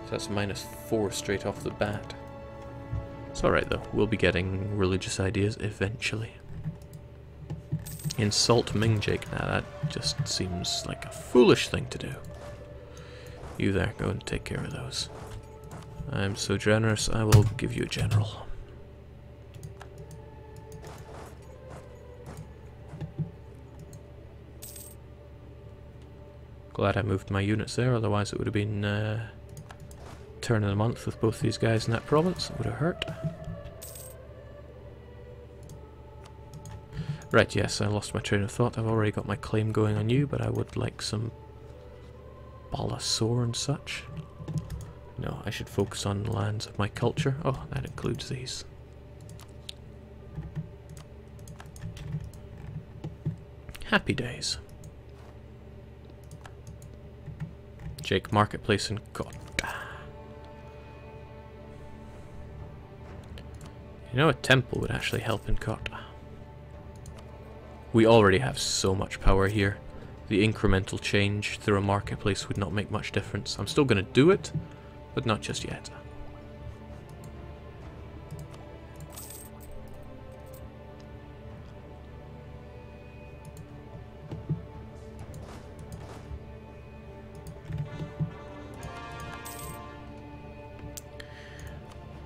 So that's -4 straight off the bat. It's alright though, we'll be getting religious ideas eventually. Insult Mingjake, now that just seems like a foolish thing to do. You there, go and take care of those. I'm so generous, I will give you a general. Glad I moved my units there, otherwise it would have been turn of the month with both these guys in that province. It would have hurt. Right, yes, I lost my train of thought. I've already got my claim going on you, but I would like some Balasore and such. No, I should focus on the lands of my culture. Oh, that includes these. Happy days. Jake Marketplace and God. You know, a temple would actually help in Kota. We already have so much power here. The incremental change through a marketplace would not make much difference. I'm still going to do it, but not just yet.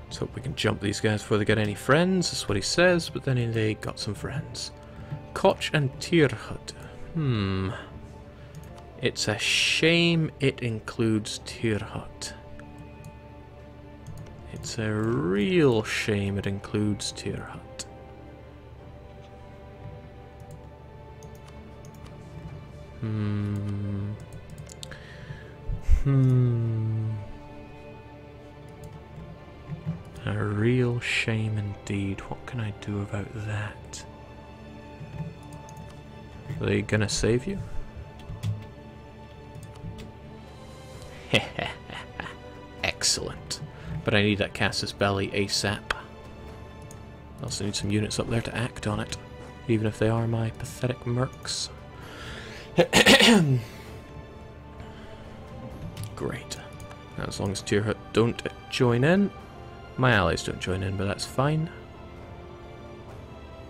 Let's hope we can jump these guys before they get any friends. That's what he says, but then they got some friends. Koch and Tirhut. It's a shame it includes Tirhut. It's a real shame it includes Tirhut. A real shame indeed. What can I do about that? Are they gonna save you? Excellent. But I need that Casus Belli ASAP. I also need some units up there to act on it, even if they are my pathetic mercs. Great. Now, as long as Tirhut don't join in, my allies don't join in, but that's fine.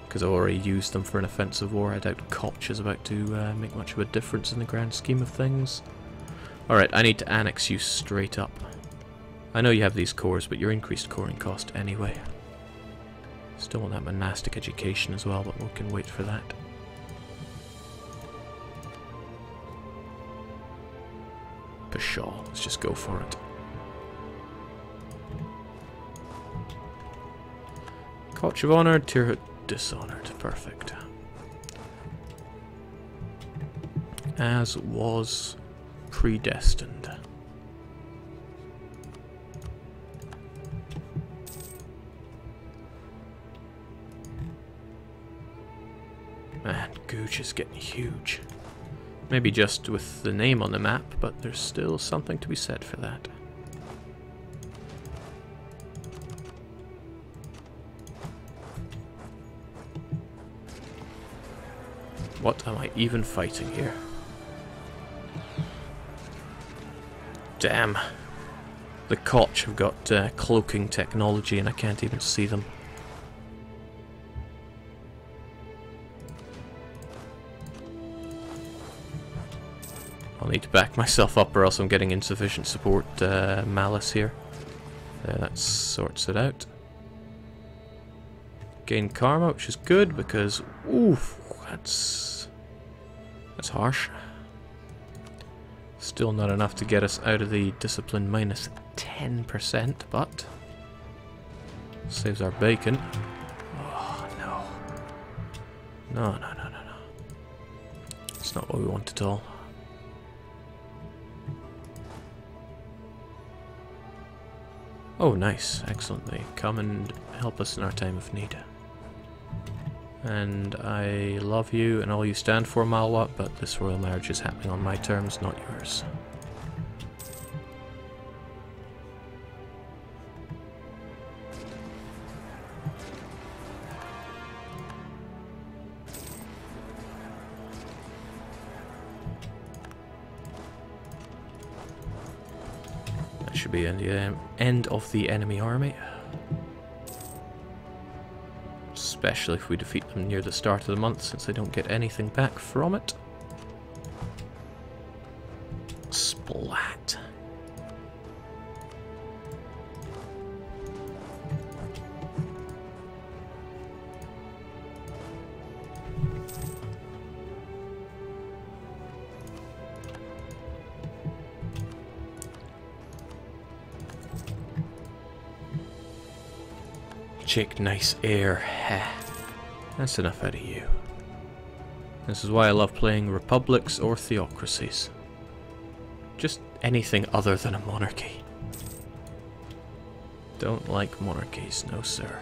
Because I've already used them for an offensive war. I doubt Koch is about to make much of a difference in the grand scheme of things. Alright, I need to annex you straight up. I know you have these cores, but you're increased coring cost anyway. Still want that monastic education as well, but we can wait for that. Pshaw, let's just go for it. Koch of Honor, Tirhut Dishonored. Perfect. As was predestined. Man, Gooch is getting huge. Maybe just with the name on the map, but there's still something to be said for that. What am I even fighting here? Damn. The Koch have got cloaking technology and I can't even see them. I'll need to back myself up or else I'm getting insufficient support malice here. That sorts it out. Gain karma, which is good because, oof, that's harsh. Still not enough to get us out of the discipline minus 10%, but saves our bacon. Oh no. No, no, no, no, no. It's not what we want at all. Oh, nice. Excellent. They come and help us in our time of need. And I love you and all you stand for, Malwa, but this royal marriage is happening on my terms, not yours. should be the end of the enemy army. Especially if we defeat them near the start of the month, since they don't get anything back from it. Splat. Check nice air. That's enough out of you. This is why I love playing republics or theocracies. Just anything other than a monarchy. Don't like monarchies, no sir.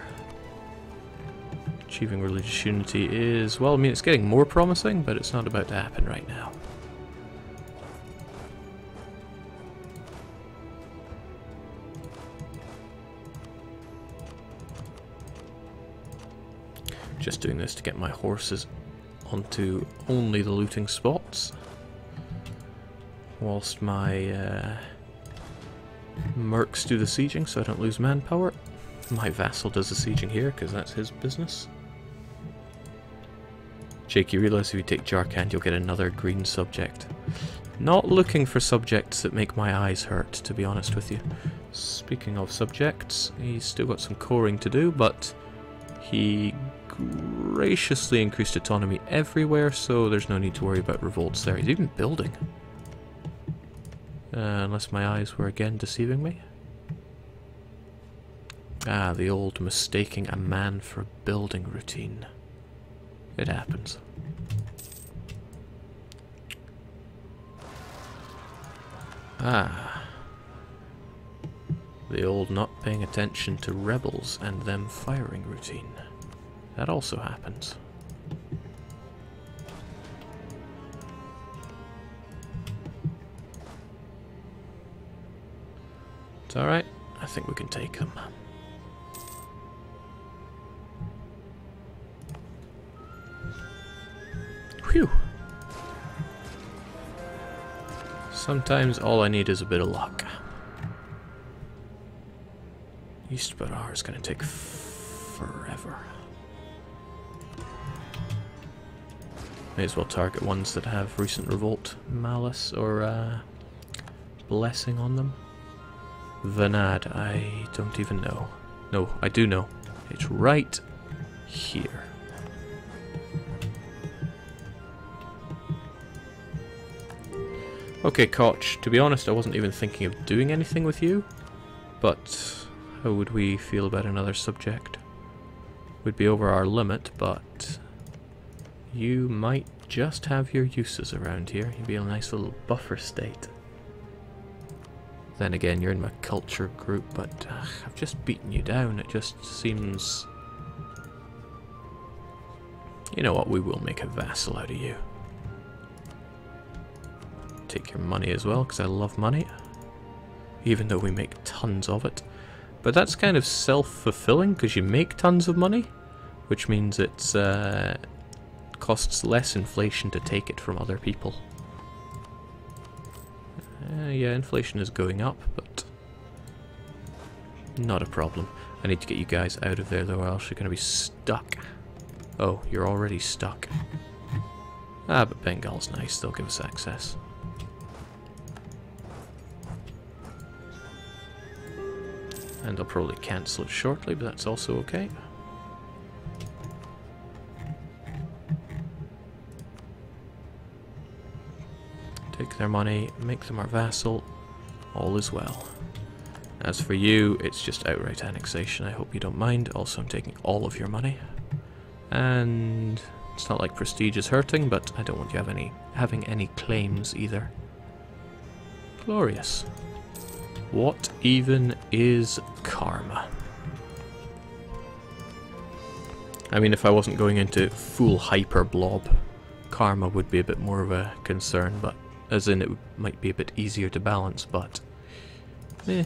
Achieving religious unity is, well, I mean, it's getting more promising, but it's not about to happen right now. Just doing this to get my horses onto only the looting spots, whilst my mercs do the sieging so I don't lose manpower. My vassal does the sieging here because that's his business. Jake, you realise if you take Jarkand you'll get another green subject. Not looking for subjects that make my eyes hurt, to be honest with you. Speaking of subjects, he's still got some coring to do, but he graciously increased autonomy everywhere, so there's no need to worry about revolts there. He's even building. Unless my eyes were again deceiving me. Ah, the old mistaking a man for a building routine. It happens. Ah. The old not paying attention to rebels and them firing routine. That also happens. It's alright. I think we can take them. Whew. Sometimes all I need is a bit of luck. East Barar is going to take forever. May as well target ones that have recent revolt malice or blessing on them. Vanad, I don't even know. No, I do know. It's right here. Okay, Koch, to be honest, I wasn't even thinking of doing anything with you, but how would we feel about another subject? We'd be over our limit, but you might just have your uses around here. You'd be a nice little buffer state. Then again, you're in my culture group, but I've just beaten you down. It just seems... You know what, we will make a vassal out of you. Take your money as well, because I love money. Even though we make tons of it. But that's kind of self-fulfilling, because you make tons of money, which means it's costs less inflation to take it from other people. Yeah, inflation is going up, but not a problem. I need to get you guys out of there, though, or else you're going to be stuck. Oh, you're already stuck. Ah, but Bengal's nice. They'll give us access. And I'll probably cancel it shortly, but that's also okay. Take their money, make them our vassal, all is well. As for you, it's just outright annexation, I hope you don't mind. Also, I'm taking all of your money. And it's not like prestige is hurting, but I don't want you having any claims either. Glorious. What even is karma? I mean, if I wasn't going into full hyper blob, karma would be a bit more of a concern, but as in it might be a bit easier to balance, but eh.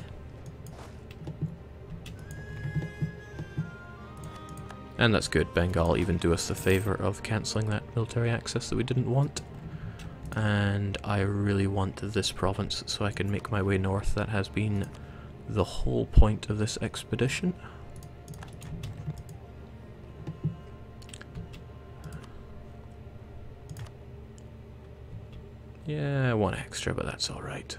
And that's good. Bengal even do us the favour of cancelling that military access that we didn't want. and I really want this province so I can make my way north. That has been the whole point of this expedition. Yeah, one extra, but that's alright.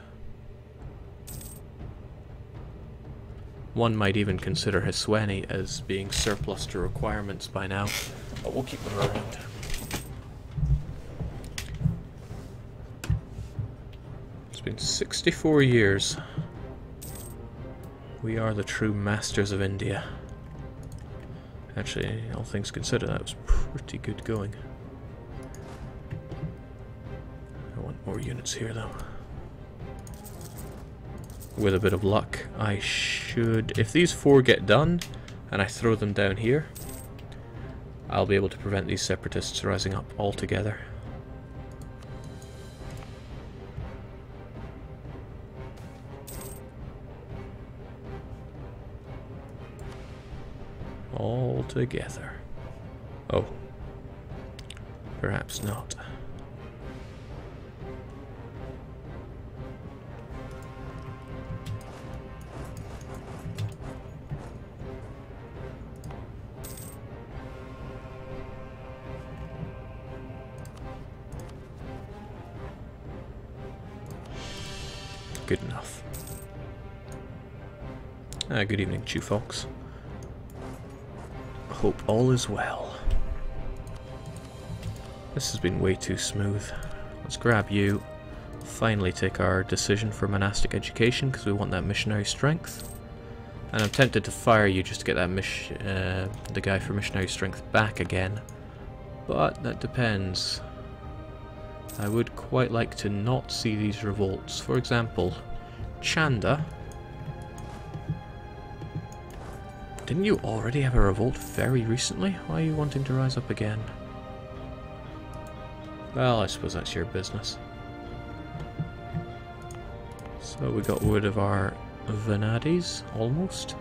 One might even consider Hisweni as being surplus to requirements by now, but we'll keep them around. It's been 64 years. We are the true masters of India. Actually, all things considered, that was pretty good going. I want more units here, though. With a bit of luck, I should... If these 4 get done, and I throw them down here, I'll be able to prevent these separatists rising up altogether. Altogether. Oh. Perhaps not. Good enough. Good evening, Chew Fox. Hope all is well. This has been way too smooth. Let's grab you. Finally take our decision for monastic education because we want that missionary strength. And I'm tempted to fire you just to get that the guy for missionary strength back again. But that depends. I would quite like to not see these revolts. For example, Chanda. Didn't you already have a revolt very recently? Why are you wanting to rise up again? Well, I suppose that's your business. So we got rid of our Venadis, almost.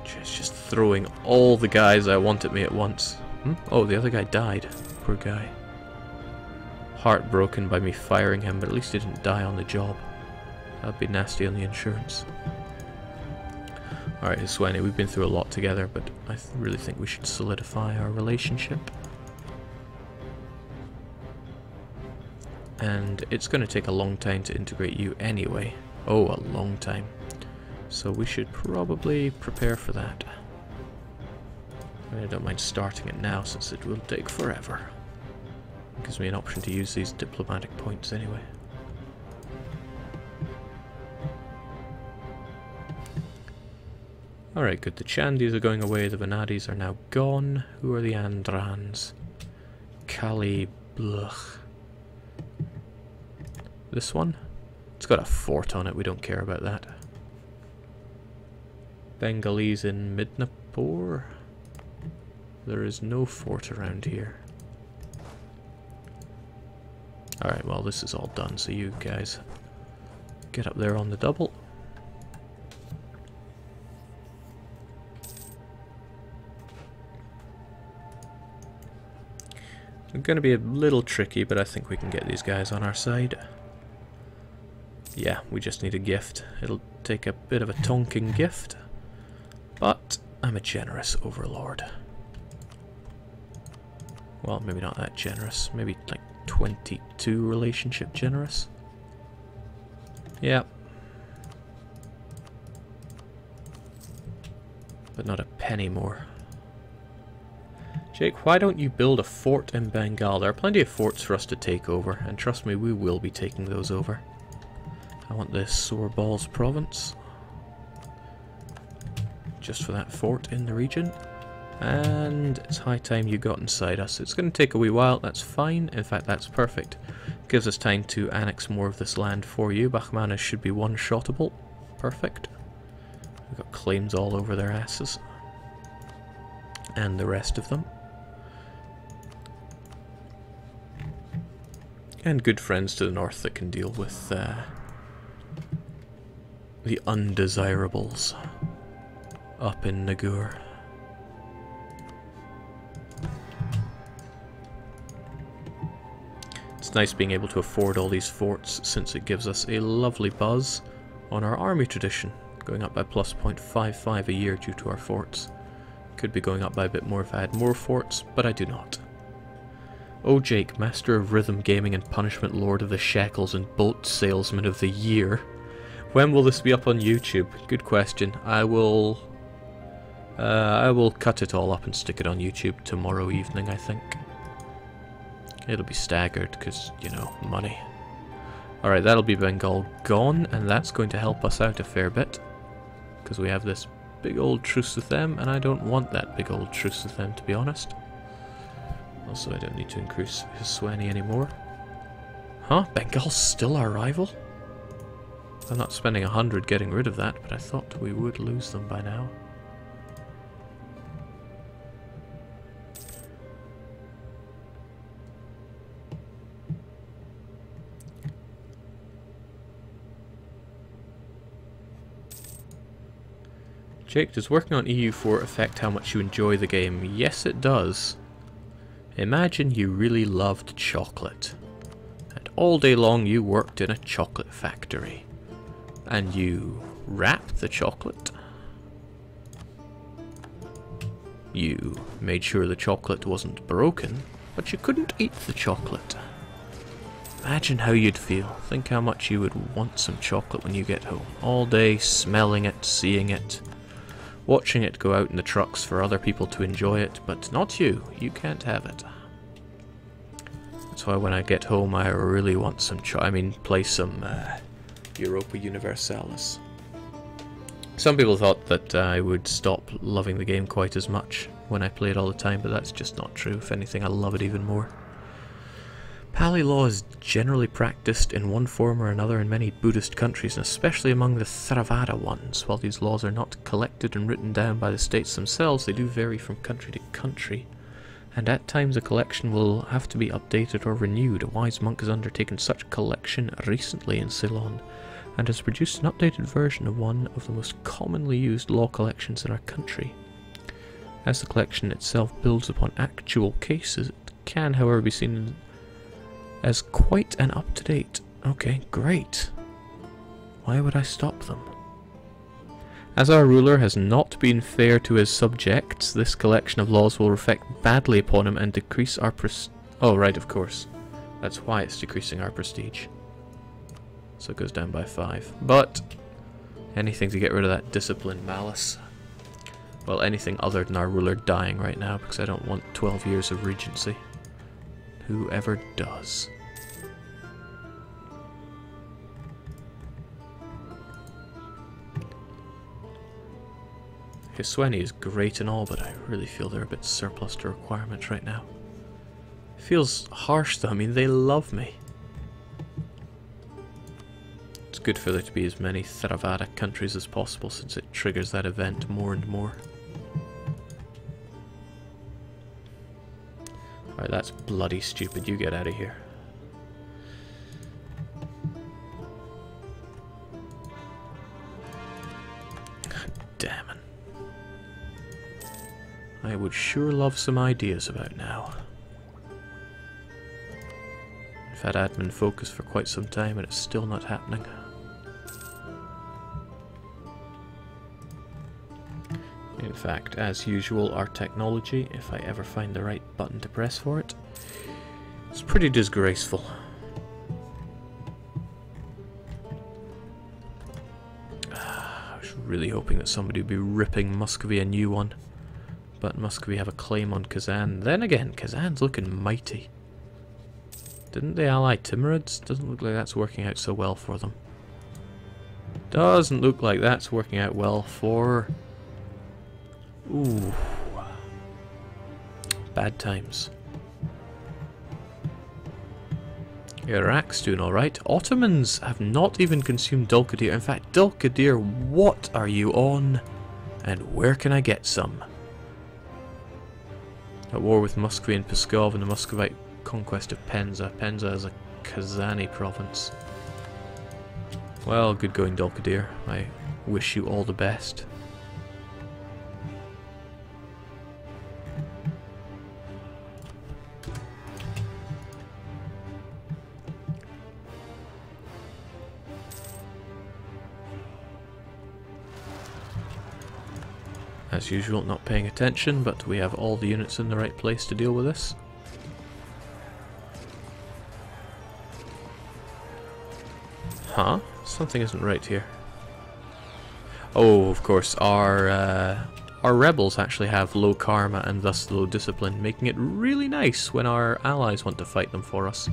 Just throwing all the guys I want at me at once. Oh, the other guy died. Poor guy. Heartbroken by me firing him, but at least he didn't die on the job. That'd be nasty on the insurance. Alright, Hisweni, we've been through a lot together, but I really think we should solidify our relationship. And it's going to take a long time to integrate you anyway. Oh, a long time. So we should probably prepare for that. I don't mind starting it now, since it will take forever. It gives me an option to use these diplomatic points anyway. Alright, good. The Chandis are going away, the Venadis are now gone. Who are the Andrans? Kali Bluch. This one? It's got a fort on it, we don't care about that. Bengalese in Midnapore? There is no fort around here. Alright, well this is all done, so you guys get up there on the double. It's going to be a little tricky, but I think we can get these guys on our side. Yeah, we just need a gift. It'll take a bit of a tonking gift, but I'm a generous overlord. Well, maybe not that generous. Maybe like 22 relationship generous. Yeah. But not a penny more. Jake, why don't you build a fort in Bengal? There are plenty of forts for us to take over, and trust me, we will be taking those over. I want this Sore Balls province. Just for that fort in the region. And it's high time you got inside us. It's going to take a wee while, that's fine. In fact, that's perfect. Gives us time to annex more of this land for you. Bahmanas should be one-shottable. Perfect. We've got claims all over their asses. And the rest of them. And good friends to the north that can deal with the undesirables up in Nagur. It's nice being able to afford all these forts, since it gives us a lovely buzz on our army tradition, going up by plus 0.55 a year due to our forts. Could be going up by a bit more if I had more forts, but I do not. Oh Jake, Master of Rhythm Gaming and Punishment Lord of the Shekels and Boat Salesman of the Year. When will this be up on YouTube? Good question. I will cut it all up and stick it on YouTube tomorrow evening, I think. It'll be staggered, because, you know, money. Alright, that'll be Bengal gone, and that's going to help us out a fair bit. Because we have this big old truce with them, and I don't want that big old truce with them, to be honest. Also, I don't need to increase his Swanny anymore. Huh? Bengal's still our rival? I'm not spending 100 getting rid of that, but I thought we would lose them by now. Jake, does working on EU4 affect how much you enjoy the game? Yes, it does. Imagine you really loved chocolate, and all day long you worked in a chocolate factory, and you wrapped the chocolate. You made sure the chocolate wasn't broken, but you couldn't eat the chocolate. Imagine how you'd feel. Think how much you would want some chocolate when you get home. All day smelling it, seeing it, watching it go out in the trucks for other people to enjoy it, but not you. You can't have it. That's why when I get home I really want some play some Europa Universalis. Some people thought that I would stop loving the game quite as much when I play it all the time, but that's just not true. If anything, I love it even more. Pali law is generally practiced in one form or another in many Buddhist countries, and especially among the Theravada ones. While these laws are not collected and written down by the states themselves, they do vary from country to country, and at times a collection will have to be updated or renewed. A wise monk has undertaken such collection recently in Ceylon, and has produced an updated version of one of the most commonly used law collections in our country. As the collection itself builds upon actual cases, it can, however, be seen as quite an up-to-date. Okay, great. Why would I stop them? As our ruler has not been fair to his subjects, this collection of laws will reflect badly upon him and decrease our Oh, right, of course. That's why it's decreasing our prestige. So it goes down by 5. But anything to get rid of that discipline malice. Well, anything other than our ruler dying right now, because I don't want 12 years of regency. Whoever does. Hisweni is great and all, but I really feel they're a bit surplus to requirements right now. It feels harsh though. I mean, they love me. It's good for there to be as many Theravada countries as possible, since it triggers that event more and more. Alright, that's bloody stupid. You get out of here. Damn it. I would sure love some ideas about now. I've had admin focus for quite some time and it's still not happening. In fact, as usual, our technology, if I ever find the right button to press for it, it's pretty disgraceful. I was really hoping that somebody would be ripping Muscovy a new one, but Muscovy have a claim on Kazan. Then again, Kazan's looking mighty. Didn't they ally Timurids? Doesn't look like that's working out so well for them. Doesn't look like that's working out well for... Ooh. Bad times. Iraq's doing alright. Ottomans have not even consumed Dulkadir. In fact, Dulkadir, what are you on? And where can I get some? At war with Muscovy and Pskov and the Muscovite conquest of Penza. Penza is a Kazani province. Well, good going, Dulkadir. I wish you all the best. As usual, not paying attention, but we have all the units in the right place to deal with this. Huh? Something isn't right here. Oh, of course, our rebels actually have low karma and thus low discipline, making it really nice when our allies want to fight them for us.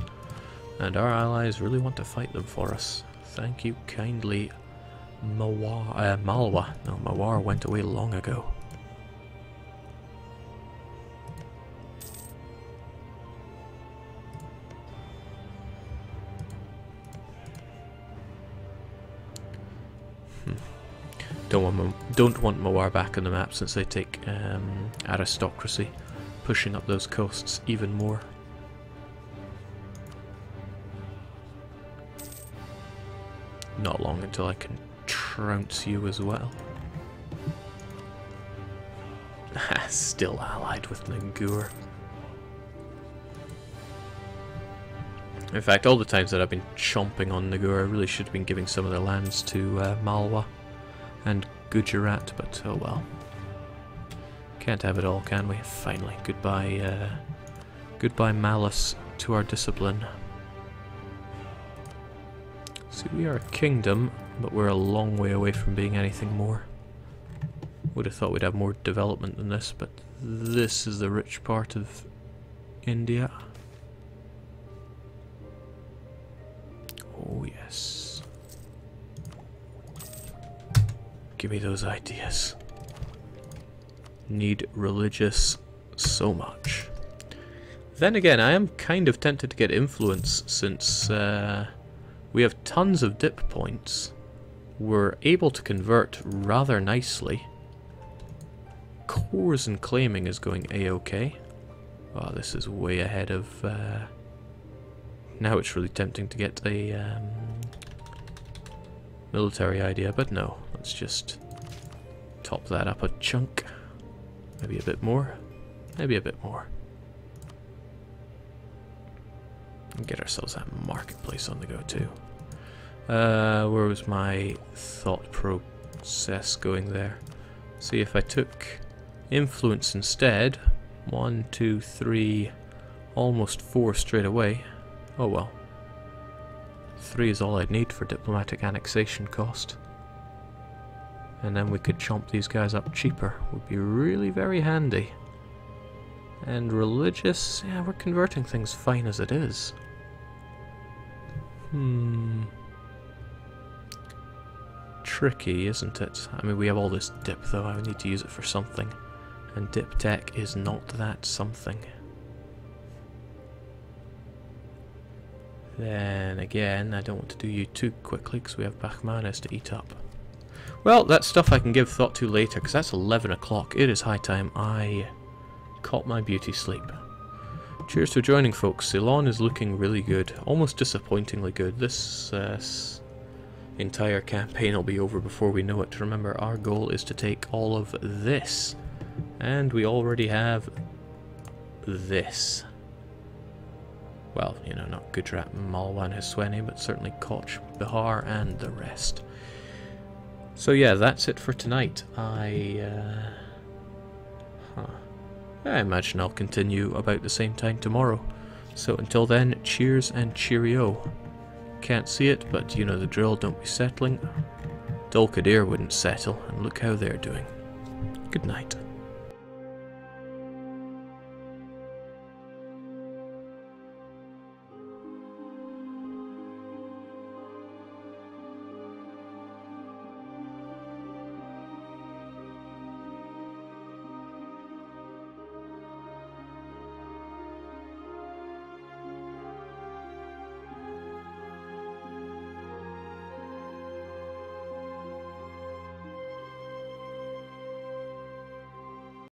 And our allies really want to fight them for us. Thank you kindly, Malwa. No, Mawar went away long ago. Don't want Mawar back on the map since they take aristocracy, pushing up those coasts even more. Not long until I can trounce you as well. Still allied with Nangur. In fact, all the times that I've been chomping on Nangur, I really should have been giving some of their lands to Malwa and Gujarat, but oh well. Can't have it all, can we? Finally, goodbye, goodbye malice to our discipline. See, we are a kingdom, but we're a long way away from being anything more. Would have thought we'd have more development than this, but this is the rich part of India. Oh yes. Give me those ideas. Need religious so much. Then again, I am kind of tempted to get influence since we have tons of dip points. We're able to convert rather nicely. Cores and claiming is going a-okay. Oh, this is way ahead of... Now it's really tempting to get a military idea, but no. Let's just top that up a chunk. Maybe a bit more. Maybe a bit more. And get ourselves that marketplace on the go too. Where was my thought process going there? See, if I took influence instead, 1, 2, 3, almost 4 straight away. Oh well. 3 is all I'd need for diplomatic annexation cost. And then we could chomp these guys up cheaper. Would be really very handy. And religious, yeah, we're converting things fine as it is. Tricky, isn't it? I mean, we have all this dip though, I need to use it for something. And dip tech is not that something. Then again, I don't want to do you too quickly because we have Bachmanes to eat up. Well, that's stuff I can give thought to later because that's 11 o'clock. It is high time I caught my beauty sleep. Cheers for joining, folks. Ceylon is looking really good. Almost disappointingly good. This entire campaign will be over before we know it. Remember, our goal is to take all of this. And we already have this. Well, you know, not Gujarat, Malwa and Hisweni, but certainly Koch, Bihar and the rest. So yeah, that's it for tonight. I imagine I'll continue about the same time tomorrow. So until then, cheers and cheerio. Can't see it, but you know the drill, don't be settling. Dol Qadir wouldn't settle, and look how they're doing. Good night.